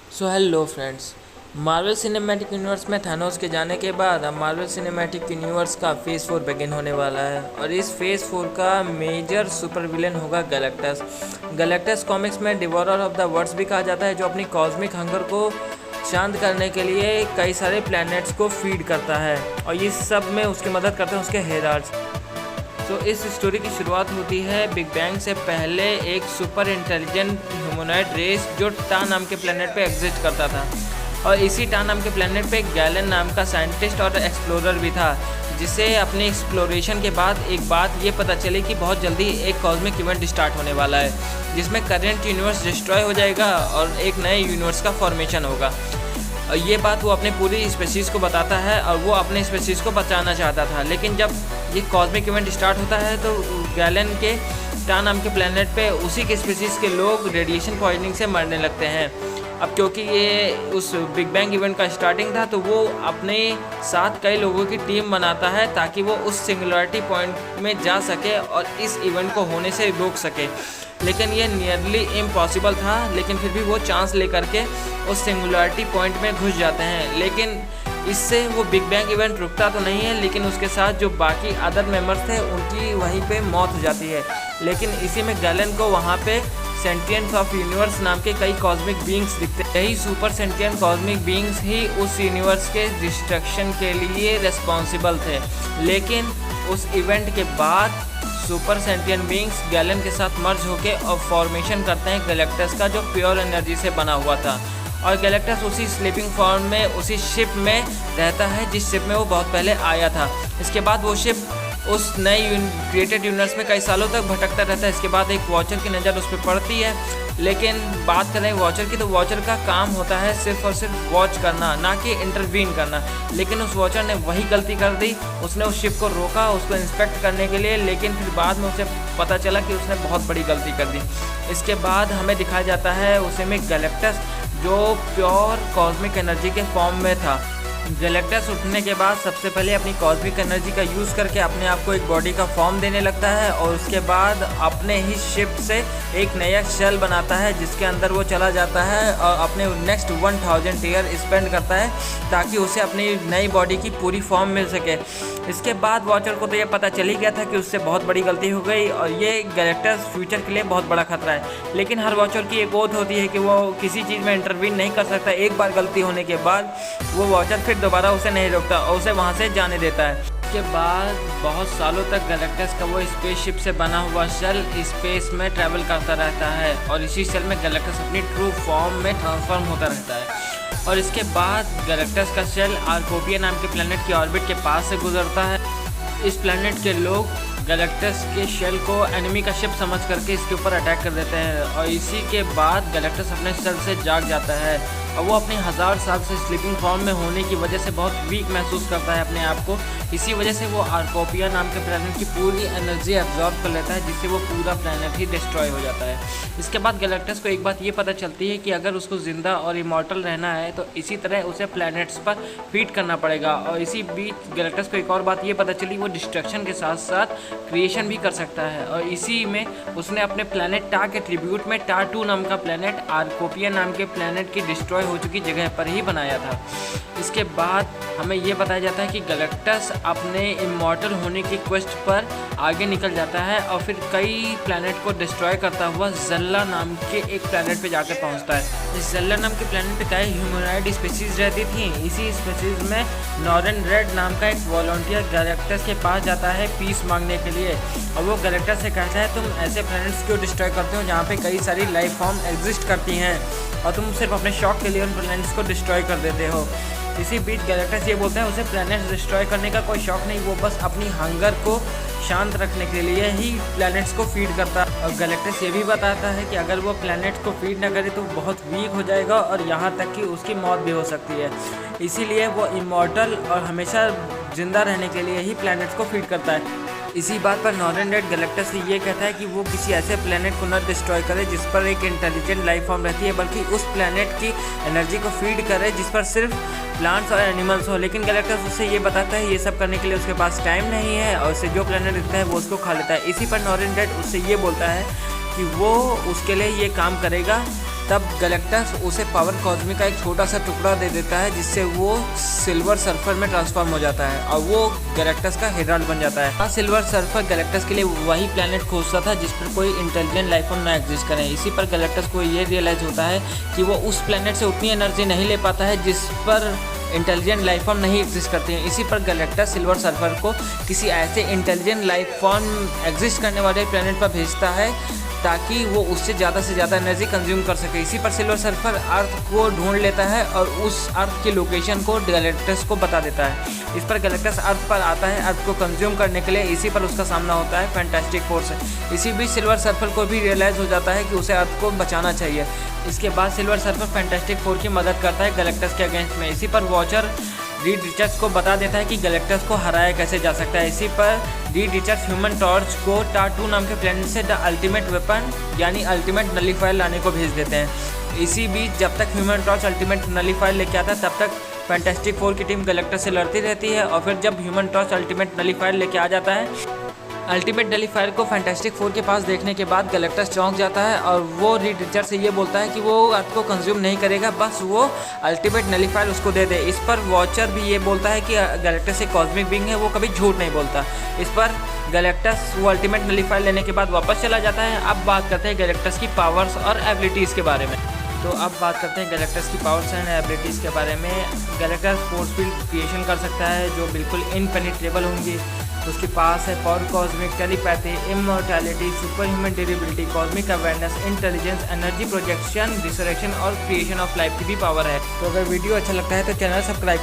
So hello friends. Marvel cinematic universe में Thanos के जाने के बाद अब मार्वल सिनेमैटिक यूनिवर्स का फेज़ 4 बिगिन होने वाला है और इस फेज़ 4 का मेजर सुपर विलेन होगा गैलेक्टस। गैलेक्टस कॉमिक्स में डिवोरर ऑफ द वर्ड्स भी कहा जाता है, जो अपनी कॉस्मिक हंगर को शांत करने के लिए कई सारे प्लैनेट्स को फीड करता है और ये सब में उसकी मदद करते हैं उसके हेराल्ड्स। तो इस स्टोरी की शुरुआत होती है बिग बैंग से पहले एक सुपर इंटेलिजेंट ह्यूमनॉइड रेस जो टा नाम के प्लेनेट पे एग्जिस्ट करता था और इसी टा नाम के प्लेनेट पे गैलन नाम का साइंटिस्ट और एक्सप्लोरर भी था, जिसे अपने एक्सप्लोरेशन के बाद एक बात ये पता चली कि बहुत जल्दी एक कॉस्मिक इवेंट स्टार्ट होने वाला है जिसमें करंट यूनिवर्स डिस्ट्रॉय हो जाएगा और एक नए यूनिवर्स का फॉर्मेशन होगा। और ये बात वो अपनी पूरी स्पेसीज़ को बताता है और वो अपने स्पेसीज़ को बचाना चाहता था, लेकिन जब ये कॉस्मिक इवेंट स्टार्ट होता है तो गैलन के टा नाम के प्लेनेट पे उसी के स्पेसीज़ के लोग रेडिएशन पॉइजनिंग से मरने लगते हैं। अब क्योंकि ये उस बिग बैंग इवेंट का स्टार्टिंग था तो वो अपने साथ कई लोगों की टीम बनाता है ताकि वो उस सिंगुलरिटी पॉइंट में जा सके और इस इवेंट को होने से रोक सके, लेकिन ये नियरली इम्पॉसिबल था। लेकिन फिर भी वो चांस लेकर के उस सिंगुलरिटी पॉइंट में घुस जाते हैं, लेकिन इससे वो बिग बैंग इवेंट रुकता तो नहीं है, लेकिन उसके साथ जो बाकी अदर मेंबर्स थे उनकी वहीं पे मौत हो जाती है। लेकिन इसी में गैलन को वहाँ पे सेंटियंस ऑफ यूनिवर्स नाम के कई कॉस्मिक बीइंग्स दिखते हैं। यही सुपर सेंटियंट कॉस्मिक बीइंग्स ही उस यूनिवर्स के डिस्ट्रक्शन के लिए रिस्पॉन्सिबल थे, लेकिन उस इवेंट के बाद सुपर सेंटियन बीइंग्स गैलन के साथ मर्ज होके और फॉर्मेशन करते हैं गैलेक्टस का, जो प्योर एनर्जी से बना हुआ था। और गैलेक्टस उसी स्लीपिंग फॉर्म में उसी शिप में रहता है जिस शिप में वो बहुत पहले आया था। इसके बाद वो शिप उस नए क्रिएटेड यूनिवर्स में कई सालों तक भटकता रहता है। इसके बाद एक वॉचर की नज़र उस पर पड़ती है, लेकिन बात करें वॉचर की तो वॉचर का काम होता है सिर्फ और सिर्फ वॉच करना, ना कि इंटरवीन करना। लेकिन उस वॉचर ने वही गलती कर दी, उसने उस शिप को रोका उसको इंस्पेक्ट करने के लिए, लेकिन फिर बाद में उसे पता चला कि उसने बहुत बड़ी गलती कर दी। इसके बाद हमें दिखाया जाता है उसे में गैलेक्टस जो प्योर कॉस्मिक एनर्जी के फॉर्म में था। गैलेक्टस उठने के बाद सबसे पहले अपनी कॉस्मिक एनर्जी का यूज़ करके अपने आप को एक बॉडी का फॉर्म देने लगता है और उसके बाद अपने ही शिप से एक नया शेल बनाता है जिसके अंदर वो चला जाता है और अपने नेक्स्ट 1000 ईयर स्पेंड करता है ताकि उसे अपनी नई बॉडी की पूरी फॉर्म मिल सके। इसके बाद वॉचर को तो ये पता चल ही गया था कि उससे बहुत बड़ी गलती हो गई और ये गैलेक्टस फ्यूचर के लिए बहुत बड़ा खतरा है। लेकिन हर वॉचर की एक ओथ होती है कि वो किसी चीज़ में इंटरवीन नहीं कर सकता। एक बार गलती होने के बाद वो वॉचर फिर दोबारा उसे नहीं रोकता और उसे वहाँ से जाने देता है। इसके बाद बहुत सालों तक गैलेक्टस का वो स्पेसशिप से बना हुआ शेल स्पेस में ट्रैवल करता रहता है और इसी शेल में गैलेक्टस अपनी ट्रू फॉर्म में ट्रांसफॉर्म होता रहता है। और इसके बाद गैलेक्टस का शेल आर्कोपिया नाम के प्लेनेट की ऑर्बिट के पास से गुजरता है। इस प्लेनेट के लोग गैलेक्टस के शेल को एनिमी का शिप समझ करके इसके ऊपर अटैक कर देते हैं और इसी के बाद गैलेक्टस अपने शेल से जाग जाता है और वो अपने 1000 साल से स्लीपिंग फॉर्म में होने की वजह से बहुत वीक महसूस करता है अपने आप को। इसी वजह से वो आर्कोपिया नाम के प्लेनेट की पूरी एनर्जी एब्जॉर्ब कर लेता है, जिससे वो पूरा प्लेनेट ही डिस्ट्रॉय हो जाता है। इसके बाद गैलेक्टस को एक बात ये पता चलती है कि अगर उसको ज़िंदा और इमॉर्टल रहना है तो इसी तरह उसे प्लैनेट्स पर फीड करना पड़ेगा। और इसी बीच गैलेक्टस को एक और बात ये पता चली, वो डिस्ट्रक्शन के साथ साथ क्रिएशन भी कर सकता है और इसी में उसने अपने प्लेनेट टा के ट्रिब्यूट में टा 2 नाम का प्लेनेट आर्कोपिया नाम के प्लेनेट की डिस्ट्रॉय हो चुकी जगह पर ही बनाया था। इसके बाद हमें यह बताया जाता है कि गैलेक्टस अपने इमॉर्टल होने की क्वेस्ट पर आगे निकल जाता है और फिर कई प्लैनेट को डिस्ट्रॉय करता हुआ ज़ल्ला नाम के एक प्लैनेट पे जाकर पहुंचता है। इस ज़ल्ला नाम के प्लैनेट पे कई ह्यूमनॉइड स्पीसीज रहती थी। इसी स्पीसीज में नॉर्दर्न रेड नाम का एक वॉलंटियर गैलेक्टस के पास जाता है पीस मांगने के लिए और वो गैलेक्टस से कहता है तुम ऐसे प्लैनेट्स क्यों डिस्ट्रॉय करते हो जहाँ पे कई सारी लाइफ फॉर्म एग्जिस्ट करती हैं और तुम सिर्फ अपने शौक के लिए उन प्लैनेट्स को डिस्ट्रॉय कर देते हो। इसी बीच गैलेक्टस ये बोलता है उसे प्लैनेट्स डिस्ट्रॉय करने का कोई शौक नहीं, वो बस अपनी हंगर को शांत रखने के लिए ही प्लैनेट्स को फीड करता है। और गैलेक्टस ये भी बताता है कि अगर वो प्लैनेट्स को फीड ना करे तो बहुत वीक हो जाएगा और यहाँ तक कि उसकी मौत भी हो सकती है। इसीलिए वो इमॉर्टल और हमेशा ज़िंदा रहने के लिए ही प्लैनेट्स को फीड करता है। इसी बात पर नॉर्दर्न रेड गैलेक्टस से ये कहता है कि वो किसी ऐसे प्लेनेट को न डिस्ट्रॉय करे जिस पर एक इंटेलिजेंट लाइफ फॉर्म रहती है, बल्कि उस प्लेनेट की एनर्जी को फीड करे जिस पर सिर्फ प्लांट्स और एनिमल्स हो। लेकिन गैलेक्टस उससे ये बताता है ये सब करने के लिए उसके पास टाइम नहीं है और उससे जो प्लेनेट दिखता है वो उसको खा लेता है। इसी पर नॉर्दर्न रेड उससे ये बोलता है कि वो उसके लिए ये काम करेगा तब गैलेक्टस उसे पावर कॉस्मिक का एक छोटा सा टुकड़ा दे देता है, जिससे वो सिल्वर सर्फर में ट्रांसफॉर्म हो जाता है और वो गैलेक्टस का हेराल्ड बन जाता है। सिल्वर सर्फर गैलेक्टस के लिए वही प्लैनेट खोजता था जिस पर कोई इंटेलिजेंट लाइफ फॉर्म ना एग्जिस्ट करे। इसी पर गैलेक्टस को ये रियलाइज़ होता है कि वो उस प्लैनेट से उतनी एनर्जी नहीं ले पाता है जिस पर इंटेलिजेंट लाइफ फॉर्म नहीं एग्जिस्ट करती हैं। इसी पर गैलेक्टस सिल्वर सर्फर को किसी ऐसे इंटेलिजेंट लाइफ फॉर्म एग्जिस्ट करने वाले प्लैनेट पर भेजता है ताकि वो उससे ज़्यादा एनर्जी कंज्यूम कर सके। इसी पर सिल्वर सर्फर अर्थ को ढूंढ लेता है और उस अर्थ की लोकेशन को गैलेक्टस को बता देता है। इस पर गैलेक्टस अर्थ पर आता है अर्थ को कंज्यूम करने के लिए। इसी पर उसका सामना होता है फैंटास्टिक फोर से। इसी बीच सिल्वर सर्फर को भी रियलाइज़ हो जाता है कि उसे अर्थ को बचाना चाहिए। इसके बाद सिल्वर सर्फर फैंटास्टिक फोर की मदद करता है गैलेक्टस के अगेंस्ट में। इसी पर वॉचर रीड रिचर्ड्स को बता देता है कि गैलेक्टस को हराया कैसे जा सकता है। इसी पर रीड रिचर्ड्स ह्यूमन टॉर्च को टाटू नाम के प्लैनेट से द अल्टीमेट वेपन यानी अल्टीमेट नलीफायर लाने को भेज देते हैं। इसी बीच जब तक ह्यूमन टॉर्च अल्टीमेट नलीफायर लेके आता है तब तक फैंटास्टिक फोर की टीम गैलेक्टस से लड़ती रहती है और फिर जब ह्यूमन टॉर्च अल्टीमेट नलीफायर लेके आ जाता है, अल्टीमेट नलीफायर को फैंटास्टिक फोर के पास देखने के बाद गैलेक्टस चौंक जाता है और वो रीड रिचर्ड से ये बोलता है कि वो अर्थ को कंज्यूम नहीं करेगा, बस वो अल्टीमेट नलीफायर उसको दे दे। इस पर वॉचर भी ये बोलता है कि गैलेक्टस एक कॉस्मिक बीइंग है, वो कभी झूठ नहीं बोलता। इस पर गैलेक्टस वो अल्टीमेट नलीफायर लेने के बाद वापस चला जाता है। अब बात करते हैं गैलेक्टस की पावर्स और एबिलिटीज़ के बारे में। तो अब बात करते हैं गैलेक्टस की पावर्स एंड एबिलिटीज़ के बारे में। गैलेक्टस फोर्स फील्ड क्रिएशन कर सकता है जो बिल्कुल इनपेनिट्रेबल होंगी। उसके पास है power cosmic, telepathy, immortality, super human durability, cosmic awareness, intelligence, energy projection, resurrection और क्रिएशन ऑफ लाइफ की भी पावर है। तो अगर वीडियो अच्छा लगता है तो चैनल सब्सक्राइब